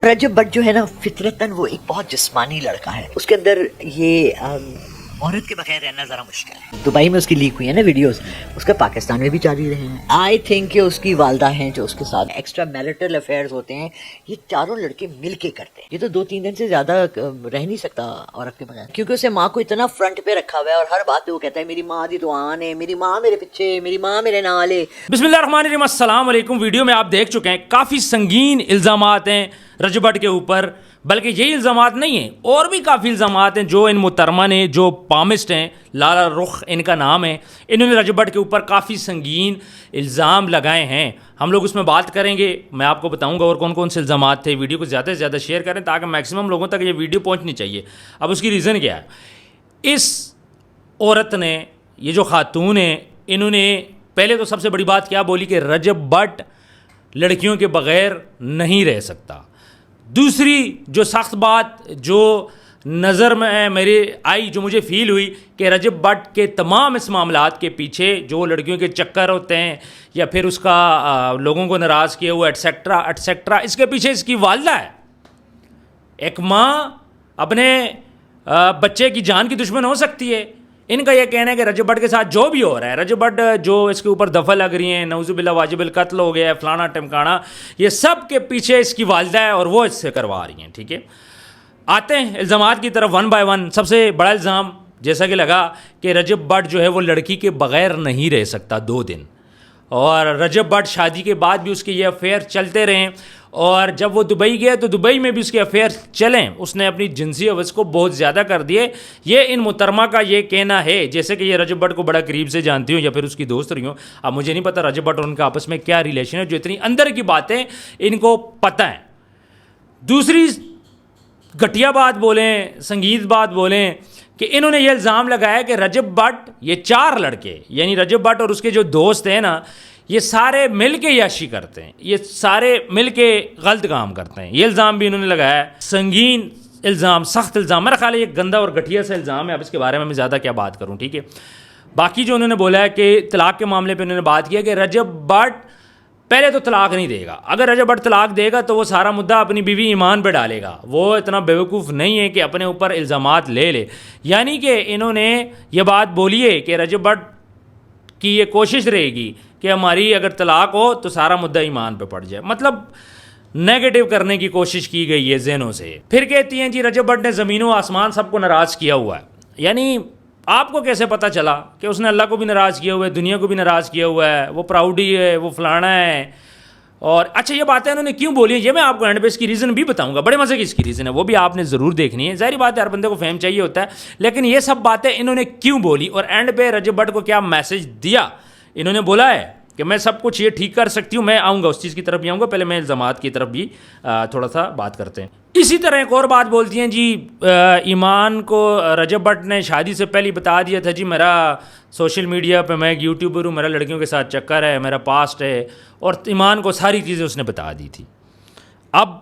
رجب but جو ہے نا فطرتاً وہ ایک بہت جسمانی لڑکا ہے. اس کے اندر یہ عورت کے بغیر رہنا ذرا مشکل ہے. دبئی میں اس کی لیک ہوئی ہے نا ویڈیوز, اس کا پاکستان میں بھی جاری رہے ہیں. آئی تھنک کہ اس کی والدہ ہیں جو اس کے ساتھ ایکسٹرا میرٹل افیئرز ہوتے ہیں, یہ چاروں لڑکے مل کے کرتے ہیں. یہ تو 2-3 دن سے زیادہ رہ نہیں سکتا عورت کے بغیر, کیونکہ اسے ماں کو اتنا فرنٹ پہ رکھا ہوا ہے اور ہر بات پہ وہ کہتا ہے میری ماں دی دعان ہے, میری ماں میرے پیچھے, میری ماں میرے نال ہے. بسم اللہ الرحمن الرحیم. السلام علیکم. ویڈیو میں آپ دیکھ چکے ہیں کافی سنگین الزامات ہیں رجب بٹ کے اوپر, بلکہ یہی الزامات نہیں ہیں, اور بھی کافی الزامات ہیں جو ان محترمہ نے, جو پامسٹ ہیں, لالا رخ ان کا نام ہے, انہوں نے رجب بٹ کے اوپر کافی سنگین الزام لگائے ہیں. ہم لوگ اس میں بات کریں گے, میں آپ کو بتاؤں گا اور کون کون سے الزامات تھے. ویڈیو کو زیادہ سے زیادہ شیئر کریں تاکہ میکسیمم لوگوں تک یہ ویڈیو پہنچنی چاہیے. اب اس کی ریزن کیا ہے؟ اس عورت نے, یہ جو خاتون ہیں, انہوں نے پہلے تو سب سے بڑی بات کیا بولی کہ رجب بٹ لڑکیوں کے بغیر نہیں رہ سکتا. دوسری جو سخت بات جو نظر میں میرے آئی, جو مجھے فیل ہوئی, کہ رجب بٹ کے تمام اس معاملات کے پیچھے جو لڑکیوں کے چکر ہوتے ہیں یا پھر اس کا لوگوں کو ناراض کیا ہوا ایٹسیکٹرا ایٹسیکٹرا, اس کے پیچھے اس کی والدہ ہے. ایک ماں اپنے بچے کی جان کی دشمن ہو سکتی ہے. ان کا یہ کہنا ہے کہ رجب بٹ کے ساتھ جو بھی ہو رہا ہے, رجب بٹ جو اس کے اوپر دفعہ لگ رہی ہیں, نعوذ باللہ واجب القتل ہو گیا ہے, فلانا ٹمکانا, یہ سب کے پیچھے اس کی والدہ ہے اور وہ اس سے کروا رہی ہیں. ٹھیک ہے, آتے ہیں الزامات کی طرف ون بائی ون. سب سے بڑا الزام جیسا کہ لگا کہ رجب بٹ جو ہے وہ لڑکی کے بغیر نہیں رہ سکتا 2 دن, اور رجب بٹ شادی کے بعد بھی اس کے یہ افیئر چلتے رہے, اور جب وہ دبئی گیا تو دبئی میں بھی اس کے افیئر چلیں. اس نے اپنی جنسی حوث کو بہت زیادہ کر دیے. یہ ان محترمہ کا یہ کہنا ہے, جیسے کہ یہ رجب بٹ کو بڑا قریب سے جانتی ہوں یا پھر اس کی دوست رہی ہوں. اب مجھے نہیں پتہ رجب بٹ اور ان کا آپس میں کیا ریلیشن ہے, جو اتنی اندر کی باتیں ان کو پتہ ہیں. دوسری گھٹیا بات بولیں, سنگین بات بولیں, کہ انہوں نے یہ الزام لگایا کہ رجب بٹ, یہ 4 لڑکے یعنی رجب بٹ اور اس کے جو دوست ہیں نا, یہ سارے مل کے یاشی کرتے ہیں, یہ سارے مل کے غلط کام کرتے ہیں. یہ الزام بھی انہوں نے لگایا ہے. سنگین الزام, سخت الزام. میرا خیال ہے یہ گندا اور گھٹیا سا الزام ہے. اب اس کے بارے میں زیادہ کیا بات کروں. ٹھیک ہے, باقی جو انہوں نے بولا ہے کہ طلاق کے معاملے پہ انہوں نے بات کیا کہ رجب بٹ پہلے تو طلاق نہیں دے گا. اگر رجب بٹ طلاق دے گا تو وہ سارا مدعا اپنی بیوی ایمان پہ ڈالے گا. وہ اتنا بیوقوف نہیں ہے کہ اپنے اوپر الزامات لے لے. یعنی کہ انہوں نے یہ بات بولی ہے کہ رجب بٹ کی یہ کوشش رہے گی کہ ہماری اگر طلاق ہو تو سارا مدعا ایمان پہ پڑ جائے. مطلب نیگیٹو کرنے کی کوشش کی گئی ہے ذہنوں سے. پھر کہتی ہیں جی رجب بٹ نے زمین و آسمان سب کو ناراض کیا ہوا ہے. یعنی آپ کو کیسے پتہ چلا کہ اس نے اللہ کو بھی ناراض کیا ہوا ہے, دنیا کو بھی ناراض کیا ہوا ہے, وہ پراؤڈی ہے, وہ فلانا ہے. اور اچھا یہ باتیں انہوں نے کیوں بولی ہیں, یہ میں آپ کو اینڈ پہ اس کی ریزن بھی بتاؤں گا. بڑے مزے کی اس کی ریزن ہے, وہ بھی آپ نے ضرور دیکھنی ہے. ظاہری بات ہے ہر بندے کو فہم چاہیے ہوتا ہے, لیکن یہ سب باتیں انہوں نے کیوں بولی اور اینڈ پہ رجب بٹ کو کیا میسج دیا. انہوں نے بولا ہے کہ میں سب کچھ یہ ٹھیک کر سکتی ہوں, میں آؤں گا اس چیز کی طرف بھی آؤں گا. پہلے میں الزامات کی طرف بھی تھوڑا سا بات کرتے ہیں. اسی طرح ایک اور بات بولتی ہیں جی ایمان کو رجب بٹ نے شادی سے پہلے بتا دیا تھا جی میرا سوشل میڈیا پہ, میں ایک یوٹیوبر ہوں, میرا لڑکیوں کے ساتھ چکر ہے, میرا پاسٹ ہے, اور ایمان کو ساری چیزیں اس نے بتا دی تھی. اب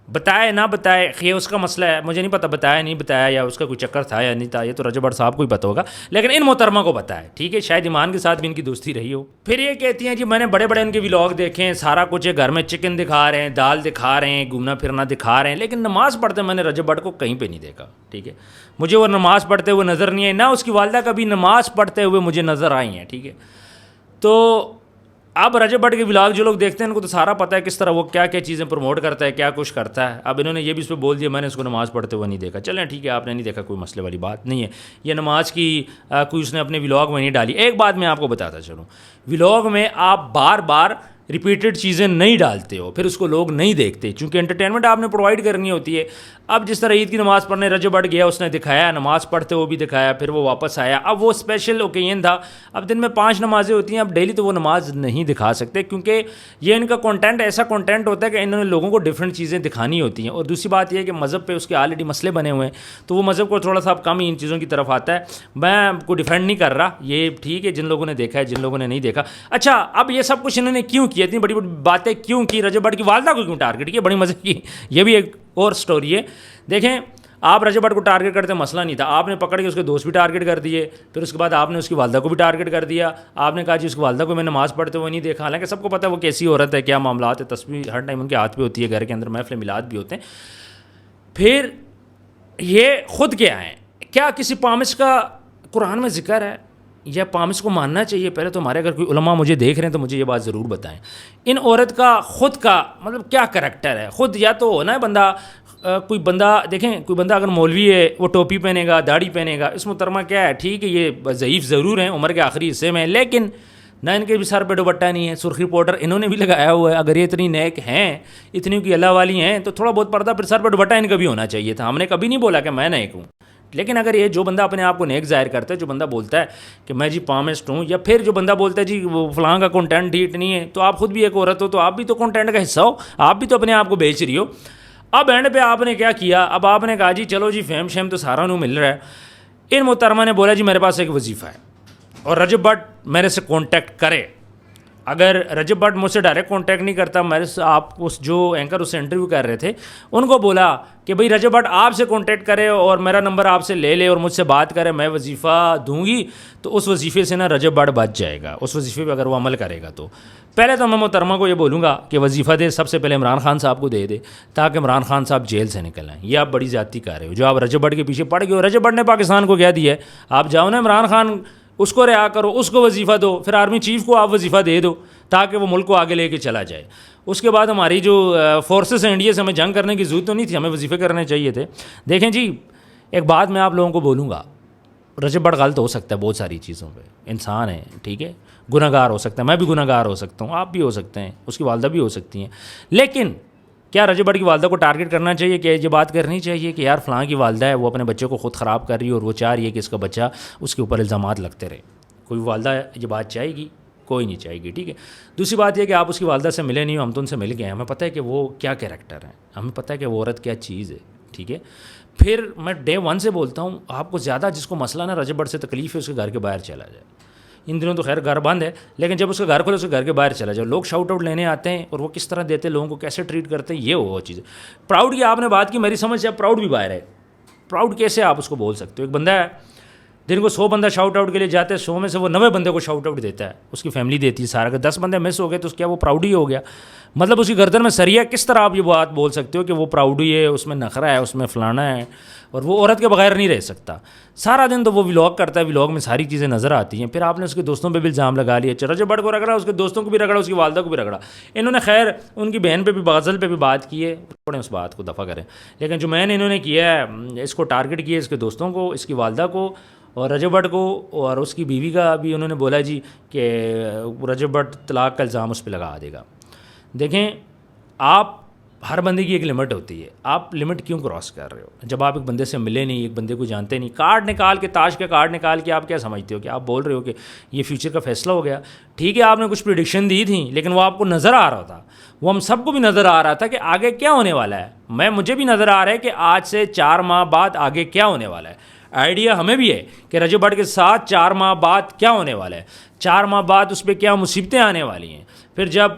بتائے نہ بتائے یہ اس کا مسئلہ ہے, مجھے نہیں پتہ بتایا نہیں بتایا یا اس کا کوئی چکر تھا یا نہیں تھا, یہ تو رجب بٹ صاحب کو ہی پتہ ہوگا, لیکن ان محترمہ کو پتہ ہے. ٹھیک ہے, شاید ایمان کے ساتھ بھی ان کی دوستی رہی ہو. پھر یہ کہتی ہیں جی میں نے بڑے بڑے ان کے ولاگ دیکھے ہیں, سارا کچھ ہے, گھر میں چکن دکھا رہے ہیں, دال دکھا رہے ہیں, گھومنا پھرنا دکھا رہے ہیں, لیکن نماز پڑھتے میں نے رجب بٹ کو کہیں پہ نہیں دیکھا. ٹھیک ہے, مجھے وہ نماز پڑھتے ہوئے نظر نہیں آئی, نہ اس کی والدہ کبھی نماز پڑھتے ہوئے مجھے نظر آئی ہیں. ٹھیک ہے, تو اب رجب بٹ کے ولاگ جو لوگ دیکھتے ہیں ان کو تو سارا پتہ ہے کس طرح وہ کیا کیا چیزیں پروموٹ کرتا ہے, کیا کچھ کرتا ہے. اب انہوں نے یہ بھی اس پہ بول دیا میں نے اس کو نماز پڑھتے ہوئے نہیں دیکھا. چلیں ٹھیک ہے, آپ نے نہیں دیکھا, کوئی مسئلے والی بات نہیں ہے. یہ نماز کی کوئی اس نے اپنے ولاگ میں نہیں ڈالی. ایک بات میں آپ کو بتاتا چلوں, ولاگ میں آپ بار بار ریپیٹڈ چیزیں نہیں ڈالتے ہو, پھر اس کو لوگ نہیں دیکھتے, چونکہ انٹرٹینمنٹ آپ نے پرووائڈ کرنی ہوتی ہے. اب جس طرح عید کی نماز پڑھنے رجب بٹ گیا, اس نے دکھایا, نماز پڑھتے ہوئے بھی دکھایا, پھر وہ واپس آیا. اب وہ اسپیشل اوکیزن تھا, اب دن میں 5 نمازیں ہوتی ہیں, اب ڈیلی تو وہ نماز نہیں دکھا سکتے, کیونکہ یہ ان کا کنٹینٹ ایسا کنٹینٹ ہوتا ہے کہ انہوں نے لوگوں کو ڈفرینٹ چیزیں دکھانی ہوتی ہیں. اور دوسری بات یہ ہے کہ مذہب پہ اس کے آلریڈی مسئلے بنے ہوئے ہیں, تو وہ مذہب کو تھوڑا سا اب کم ہی ان چیزوں کی طرف آتا ہے. میں کو ڈیفینڈ نہیں کر رہا, یہ ٹھیک ہے جن لوگوں نے دیکھا ہے, جن لوگوں نے نہیں دیکھا. اچھا اب یہ سب کچھ انہوں نے کیوں کیا, اتنی بڑی بڑی باتیں کیوں کی, رجب بٹ کی والدہ کو کیوں ٹارگٹ کیا, بڑی مزے کی یہ بھی ایک اور سٹوری ہے. دیکھیں آپ رجب بٹ کو ٹارگیٹ کرتے مسئلہ نہیں تھا, آپ نے پکڑ کے اس کے دوست بھی ٹارگیٹ کر دیے, پھر اس کے بعد آپ نے اس کی والدہ کو بھی ٹارگیٹ کر دیا. آپ نے کہا جی اس کی والدہ کو میں نماز پڑھتے ہوئے نہیں دیکھا, حالانکہ سب کو پتہ ہے وہ کیسی عورت ہے, کیا معاملات ہے, تسبیح ہر ٹائم ان کے ہاتھ پہ ہوتی ہے, گھر کے اندر محفل میلاد بھی ہوتے ہیں. پھر یہ خود کیا ہے, کیا کسی پامس کا قرآن میں ذکر ہے یا پامس کو ماننا چاہیے؟ پہلے تو ہمارے اگر کوئی علماء مجھے دیکھ رہے ہیں تو مجھے یہ بات ضرور بتائیں, ان عورت کا خود کا مطلب کیا کریکٹر ہے. خود یا تو ہونا ہے بندہ, کوئی بندہ دیکھیں, کوئی بندہ اگر مولوی ہے وہ ٹوپی پہنے گا, داڑھی پہنے گا, اس محترمہ کیا ہے, ٹھیک ہے یہ ضعیف ضرور ہیں, عمر کے آخری حصے میں, لیکن نہ ان کے بھی سر پہ دوپٹہ نہیں ہے, سرخی پاؤڈر انہوں نے بھی لگایا ہوا ہے. اگر یہ اتنی نیک ہیں, اتنی کی اللہ والی ہیں, تو تھوڑا بہت پردہ پھر سر پہ دوپٹہ ان کا بھی ہونا چاہیے تھا. ہم نے کبھی نہیں بولا کہ میں نیک ہوں, لیکن اگر یہ جو بندہ اپنے آپ کو نیک ظاہر کرتا ہے, جو بندہ بولتا ہے کہ میں جی پامسٹ ہوں, یا پھر جو بندہ بولتا ہے جی وہ فلاں کا کنٹینٹ ٹھیک نہیں ہے, تو آپ خود بھی ایک عورت ہو, تو آپ بھی تو کنٹینٹ کا حصہ ہو, آپ بھی تو اپنے آپ کو بیچ رہی ہو. اب اینڈ پہ آپ نے کیا کیا, اب آپ نے کہا جی چلو جی فیم شیم تو سارا نوں مل رہا ہے. ان محترمہ نے بولا جی میرے پاس ایک وظیفہ ہے, اور رجب بٹ میرے سے کانٹیکٹ کرے. اگر رجب بٹ مجھ سے ڈائریکٹ کانٹیکٹ نہیں کرتا, میرے سے آپ اس جو اینکر اس سے انٹرویو کر رہے تھے ان کو بولا کہ بھئی رجب بٹ آپ سے کانٹیکٹ کرے اور میرا نمبر آپ سے لے لے اور مجھ سے بات کرے, میں وظیفہ دوں گی, تو اس وظیفے سے نا رجب بٹ بچ جائے گا. اس وظیفے پہ اگر وہ عمل کرے گا تو پہلے تو میں محترمہ کو یہ بولوں گا کہ وظیفہ دے سب سے پہلے عمران خان صاحب کو دے تاکہ عمران خان صاحب جیل سے نکل آئیں. یہ آپ بڑی زیادتی کر رہے ہو, جو آپ رجب بٹ کے پیچھے پڑ گئے ہو. رجب بٹ نے پاکستان کو کیا دیا ہے, آپ جاؤ نا عمران خان اس کو رہا کرو, اس کو وظیفہ دو, پھر آرمی چیف کو آپ وظیفہ دے دو تاکہ وہ ملک کو آگے لے کے چلا جائے. اس کے بعد ہماری جو فورسز ہیں انڈیا سے, ہمیں جنگ کرنے کی ضرورت تو نہیں تھی, ہمیں وظیفے کرنے چاہیے تھے. دیکھیں جی ایک بات میں آپ لوگوں کو بولوں گا, رجب بٹ غلط ہو سکتا ہے بہت ساری چیزوں پہ, انسان ہے ٹھیک ہے, گناہ گار ہو سکتا ہے, میں بھی گناہ گار ہو سکتا ہوں, آپ بھی ہو سکتے ہیں, اس کی والدہ بھی ہو سکتی ہیں. لیکن کیا رجب بٹ کی والدہ کو ٹارگیٹ کرنا چاہیے, کہ یہ بات کرنی چاہیے کہ یار فلاں کی والدہ ہے, وہ اپنے بچے کو خود خراب کر رہی ہے اور وہ چاہ رہی ہے کہ اس کا بچہ اس کے اوپر الزامات لگتے رہے. کوئی والدہ یہ بات چاہے گی؟ کوئی نہیں چاہے گی, ٹھیک ہے. دوسری بات یہ کہ آپ اس کی والدہ سے ملے نہیں ہو, ہم تو ان سے مل گئے ہیں, ہمیں پتہ ہے کہ وہ کیا کیریکٹر ہے, ہمیں پتہ ہے کہ وہ عورت کیا چیز ہے, ٹھیک ہے. پھر میں ڈے ون سے بولتا ہوں, آپ کو زیادہ جس کو مسئلہ نا رجب بٹ سے تکلیف ہے, اس کے گھر کے باہر چلا جائے. ان دنوں تو خیر گھر بند ہے, لیکن جب اس کا گھر کھولے اس کے گھر کے باہر چلا جائے. لوگ شاؤٹ آؤٹ لینے آتے ہیں اور وہ کس طرح دیتے ہیں, لوگوں کو کیسے ٹریٹ کرتے ہیں, یہ وہ چیز ہے. پراؤڈ کی آپ نے بات کی, میری سمجھ سے اب پراؤڈ بھی باہر ہے. پراؤڈ کیسے آپ اس کو بول سکتے ہو؟ ایک بندہ ہے دن کو 100 بندہ شاؤٹ آؤٹ کے لیے جاتے ہیں, 100 میں سے وہ 90 بندے کو شاؤٹ آؤٹ دیتا ہے, اس کی فیملی دیتی ہے سارا. اگر 10 بندے مس ہو گئے تو کیا وہ پراؤڈ ہی ہو گیا؟ مطلب اس کی گردن میں سریا. کس طرح آپ یہ بات بول سکتے ہو کہ وہ پراؤڈ ہی ہے, اس میں نخرہ ہے, اس میں فلانا ہے, اور وہ عورت کے بغیر نہیں رہ سکتا. سارا دن تو وہ ولاگ کرتا ہے, ولاگ میں ساری چیزیں نظر آتی ہیں. پھر آپ نے اس کے دوستوں پہ بھی الزام لگا لیا, رجب بٹ کو رگڑا, اس کے دوستوں کو بھی رگڑا, اس کی والدہ کو بھی رگڑا. انہوں نے خیر ان کی بہن پہ بھی, غزل پہ بھی بات کی ہے, تھوڑے اس بات کو دفع کریں. لیکن جو میں نے انہوں نے کیا ہے, اس کو ٹارگٹ کیا, اس کے دوستوں کو, اس کی والدہ کو اور رجب بٹ کو, اور اس کی بیوی کا بھی انہوں نے بولا جی کہ رجب بٹ طلاق کا الزام اس پہ لگا دے گا. دیکھیں آپ, ہر بندے کی ایک لمٹ ہوتی ہے, آپ لمٹ کیوں کراس کر رہے ہو؟ جب آپ ایک بندے سے ملے نہیں, ایک بندے کو جانتے نہیں, کارڈ نکال کے, تاش کے کارڈ نکال کے آپ کیا سمجھتے ہو کہ آپ بول رہے ہو کہ یہ فیوچر کا فیصلہ ہو گیا؟ ٹھیک ہے آپ نے کچھ پریڈکشن دی تھیں, لیکن وہ آپ کو نظر آ رہا تھا, وہ ہم سب کو بھی نظر آ رہا تھا کہ آگے کیا ہونے والا ہے. مجھے بھی نظر آ رہا ہے کہ آج سے 4 ماہ بعد آگے کیا ہونے والا ہے. آئیڈیا ہمیں بھی ہے کہ رجب بٹ کے ساتھ 4 ماہ بعد کیا ہونے والا ہے, 4 ماہ بعد اس پہ کیا مصیبتیں آنے والی ہیں. پھر جب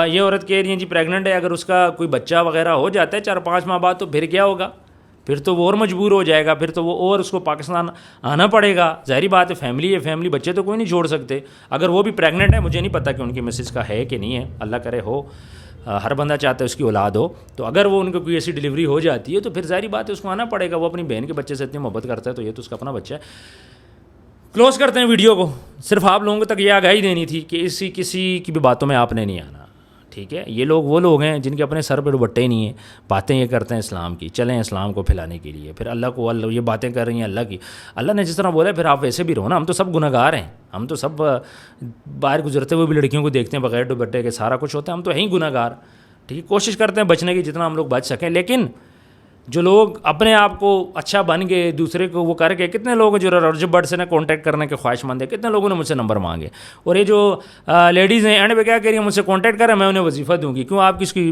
یہ عورت کہہ رہی ہیں جی پریگننٹ ہے, اگر اس کا کوئی بچہ وغیرہ ہو جاتا ہے 4-5 ماہ بعد, تو پھر کیا ہوگا؟ پھر تو وہ اور مجبور ہو جائے گا, پھر تو وہ اور اس کو پاکستان آنا پڑے گا. ظاہری بات ہے, فیملی ہے, فیملی بچے تو کوئی نہیں چھوڑ سکتے. اگر وہ بھی پریگننٹ ہے, مجھے نہیں پتہ کہ ان کی مسز کا ہے کہ نہیں ہے, اللہ کرے ہو, ہر بندہ چاہتا ہے اس کی اولاد ہو. تو اگر وہ ان کو کوئی ایسی ڈلیوری ہو جاتی ہے تو پھر ظاہری بات ہے اس کو آنا پڑے گا. وہ اپنی بہن کے بچے سے اتنی محبت کرتا ہے, تو یہ تو اس کا اپنا بچہ ہے. کلوز کرتے ہیں ویڈیو کو. صرف آپ لوگوں تک یہ آگاہی دینی تھی کہ کسی کی بھی باتوں میں آپ نے نہیں آنا, ٹھیک ہے. یہ لوگ وہ لوگ ہیں جن کے اپنے سر پہ دوپٹے نہیں ہیں, باتیں یہ کرتے ہیں اسلام کی, چلیں اسلام کو پھیلانے کے لیے, پھر اللہ یہ باتیں کر رہی ہیں اللہ کی. اللہ نے جس طرح بولا ہے پھر آپ ویسے بھی رہو نا. ہم تو سب گناہ گار ہیں, ہم تو سب باہر گزرتے ہوئے بھی لڑکیوں کو دیکھتے ہیں بغیر دوپٹے کے, سارا کچھ ہوتا ہے, ہم تو ہیں گناہ گار, ٹھیک ہے. کوشش کرتے ہیں بچنے کی جتنا ہم لوگ بچ سکیں. لیکن جو لوگ اپنے آپ کو اچھا بن گئے, دوسرے کو وہ کر کے, کتنے لوگ جو رجب بٹ سے نہ کانٹیکٹ کرنے کے خواہش مند ہیں, کتنے لوگوں نے مجھ سے نمبر مانگے. اور یہ جو لیڈیز ہیں اینڈ پہ کیا کہہ رہی ہیں, مجھ سے کانٹیکٹ کریں, میں انہیں وظیفہ دوں گی. کیوں؟ آپ اس کی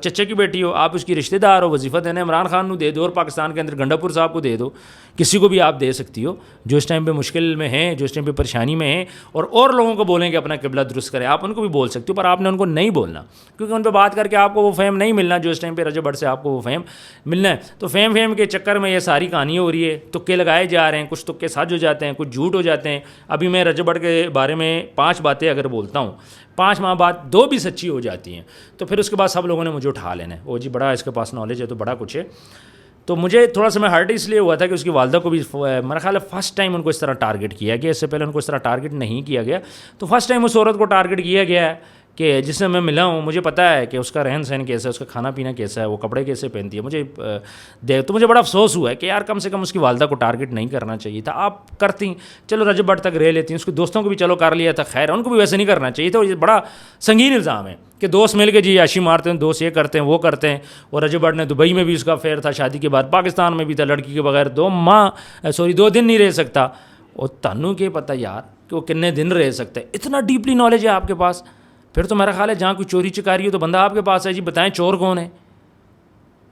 چچے کی بیٹی ہو, آپ اس کی رشتہ دار ہو, وظیفہ دینا عمران خان کو دے دو, اور پاکستان کے اندر گنڈا پور صاحب کو دے دو, کسی کو بھی آپ دے سکتی ہو جو اس ٹائم پہ مشکل میں ہیں, جو اس ٹائم پہ پریشانی میں ہیں, اور لوگوں کو بولیں کہ اپنا قبلہ درست کریں. آپ ان کو بھی بول سکتے ہو, پر آپ نے ان کو نہیں بولنا, کیونکہ ان پہ بات کر کے آپ کو وہ فہم نہیں ملنا جو اس ٹائم پہ رجب بٹ سے آپ کو وہ فہم ملنا ہے. تو فیم کے چکر میں یہ ساری کہانی ہو رہی ہے, تکے لگائے جا رہے ہیں, کچھ تکے سچ ہو جاتے ہیں, کچھ جھوٹ ہو جاتے ہیں. ابھی میں رجب بٹ کے بارے میں 5 باتیں اگر بولتا ہوں, 5 ماہ بعد 2 بھی سچی ہو جاتی ہیں, تو پھر اس کے بعد سب لوگوں نے مجھے اٹھا لینا ہے, وہ جی بڑا اس کے پاس نالج ہے تو بڑا کچھ ہے. تو مجھے تھوڑا سا میں ہرٹ اس لیے ہوا تھا کہ اس کی والدہ کو بھی میرا خیال ہے فرسٹ ٹائم ان کو اس طرح ٹارگٹ کیا گیا, اس سے پہلے ان کو اس طرح ٹارگٹ نہیں کیا گیا. تو فرسٹ ٹائم اس عورت کو ٹارگٹ کیا گیا ہے کہ جس سے میں ملا ہوں, مجھے پتہ ہے کہ اس کا رہن سہن کیسا ہے, اس کا کھانا پینا کیسا ہے, وہ کپڑے کیسے پہنتی ہے. مجھے بڑا افسوس ہوا ہے کہ یار کم سے کم اس کی والدہ کو ٹارگٹ نہیں کرنا چاہیے تھا. آپ کرتی, چلو رجب بٹ تک رہ لیتی ہیں, اس کے دوستوں کو بھی چلو کر لیا تھا, خیر ان کو بھی ویسے نہیں کرنا چاہیے تھا. یہ بڑا سنگین الزام ہے کہ دوست مل کے جی عیاشی مارتے ہیں, دوست یہ کرتے ہیں وہ کرتے ہیں. اور رجب بٹ نے دبئی میں بھی اس کا افیئر تھا, شادی کے بعد پاکستان میں بھی تھا, لڑکی کے بغیر 2 دن نہیں رہ سکتا. اور تنوں کے پتہ یار کہ وہ کتنے دن رہ سکتے ہیں, اتنا ڈیپلی نالج ہے آپ کے پاس. پھر تو میرا خیال ہے جہاں کوئی چوری چکاری ہو تو بندہ آپ کے پاس ہے, جی بتائیں چور کون ہے.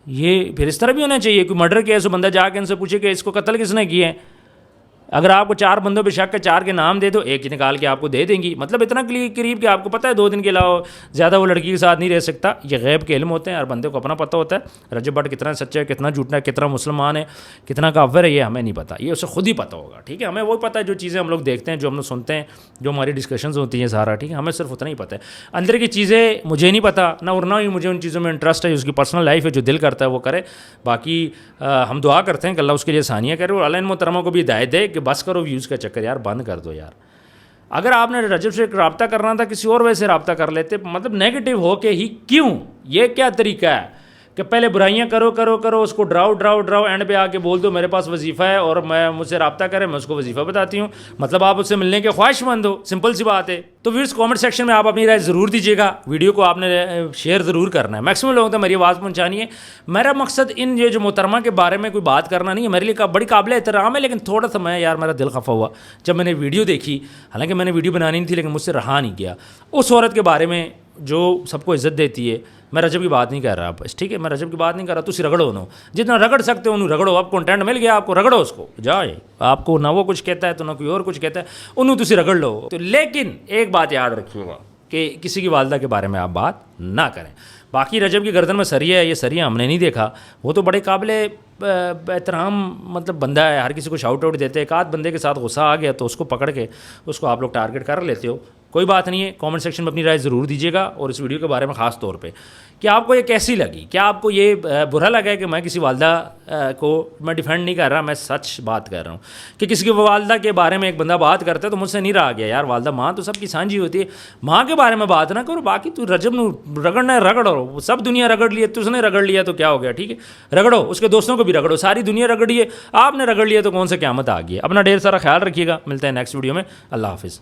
یہ پھر اس طرح بھی ہونا چاہیے, کوئی مرڈر کیس ہو بندہ جا کے ان سے پوچھے کہ اس کو قتل کس نے کیا ہے. اگر آپ کو 4 بندوں پہ شک ہے, 4 کے نام دے دو, ایک ہی نکال کے آپ کو دے دیں گی. مطلب اتنا قریب کہ آپ کو پتہ ہے 2 دن کے علاوہ زیادہ وہ لڑکی کے ساتھ نہیں رہ سکتا. یہ غیب کے علم ہوتے ہیں, ہر بندے کو اپنا پتہ ہوتا ہے. رجب بٹ کتنا سچا ہے, کتنا جھوٹا ہے, کتنا مسلمان ہے, کتنا کافر ہے, یہ ہمیں نہیں پتہ, یہ اسے خود ہی پتہ ہوگا. ٹھیک ہے, ہمیں وہ پتہ ہے جو چیزیں ہم لوگ دیکھتے ہیں, جو ہم لوگ سنتے ہیں, جو ہماری ڈسکشنز ہوتی ہیں سارا. ٹھیک ہے, ہمیں صرف اتنا ہی پتہ ہے. اندر کی چیزیں مجھے نہیں پتہ نہ, اور نہ ہی مجھے ان چیزوں میں انٹرسٹ ہے. اس کی پرسنل لائف ہے, جو دل کرتا ہے وہ کرے. باقی ہم دعا کرتے ہیں کہ اللہ اس کے لیے آسانیاں کرے, اور اللہ ان محترموں کو بھی ہدایت دے کہ بس کرو ویوز کا چکر یار, بند کر دو یار. اگر آپ نے رجب سے رابطہ کرنا تھا کسی اور وجہ سے رابطہ کر لیتے, مطلب نیگیٹو ہو کے ہی کیوں, یہ کیا طریقہ ہے کہ پہلے برائیاں کرو, اس کو ڈراؤ, اینڈ پہ آ کے بول دو میرے پاس وظیفہ ہے اور میں مجھ سے رابطہ کرے, میں اس کو وظیفہ بتاتی ہوں. مطلب آپ اس سے ملنے کے خواہش مند ہو, سمپل سی بات ہے. تو ویورز کامنٹ سیکشن میں آپ اپنی رائے ضرور دیجیے گا, ویڈیو کو آپ نے شیئر ضرور کرنا ہے, میکسیمم لوگوں تک میری آواز پہنچانی ہے. میرا مقصد ان یہ جو محترمہ کے بارے میں کوئی بات کرنا نہیں ہے, میرے لیے بڑی قابل احترام ہے, لیکن تھوڑا سا میرا دل خفا ہوا جب میں نے ویڈیو دیکھی. حالانکہ میں نے ویڈیو بنانی نہیں تھی, لیکن مجھ سے رہا نہیں گیا. اس عورت کے بارے میں جو سب کو عزت دیتی ہے, میں رجب کی بات نہیں کر رہا بس, ٹھیک ہے, میں رجب کی بات نہیں کر رہا. تو رگڑو نو, جتنا رگڑ سکتے ہو انہوں رگڑو. اب کنٹینٹ مل گیا آپ کو, رگڑو اس کو, جائے آپ کو نہ وہ کچھ کہتا ہے تو نہ کوئی اور کچھ کہتا ہے, انہوں تسی رگڑ لو. تو لیکن ایک بات یاد رکھیے گا کہ کسی کی والدہ کے بارے میں آپ بات نہ کریں. باقی رجب کی گردن میں سریہ ہے, یہ سریہ ہم نے نہیں دیکھا, وہ تو بڑے قابل احترام مطلب بندہ ہے, ہر کسی کو شاؤٹ آؤٹ دیتے. ایک آدھ بندے کے ساتھ غصہ آ گیا تو اس کو پکڑ کے اس کو آپ لوگ ٹارگٹ کر لیتے ہو. کوئی بات نہیں ہے, کامنٹ سیکشن میں اپنی رائے ضرور دیجیے گا, اور اس ویڈیو کے بارے میں خاص طور پہ کہ آپ کو یہ کیسی لگی. کیا آپ کو یہ برا لگا ہے کہ میں کسی والدہ کو میں ڈیفینڈ نہیں کر رہا, میں سچ بات کر رہا ہوں کہ کسی کی والدہ کے بارے میں ایک بندہ بات کرتا ہے تو مجھ سے نہیں رہا گیا یار. والدہ ماں تو سب کی سانجھی ہوتی ہے, ماں کے بارے میں بات نہ کرو. باقی تو رجب نو رگڑنا ہے رگڑو, سب دنیا رگڑ لی ہے, تو اس نے رگڑ لیا تو کیا ہو گیا. ٹھیک ہے, رگڑو, اس کے دوستوں کو بھی رگڑو, ساری دنیا رگڑی ہے, آپ نے رگڑ لیا تو کون سے قیامت آ گئی ہے. اپنا ڈھیر سارا خیال رکھیے گا, ملتے ہیں نیکسٹ ویڈیو میں. اللہ حافظ.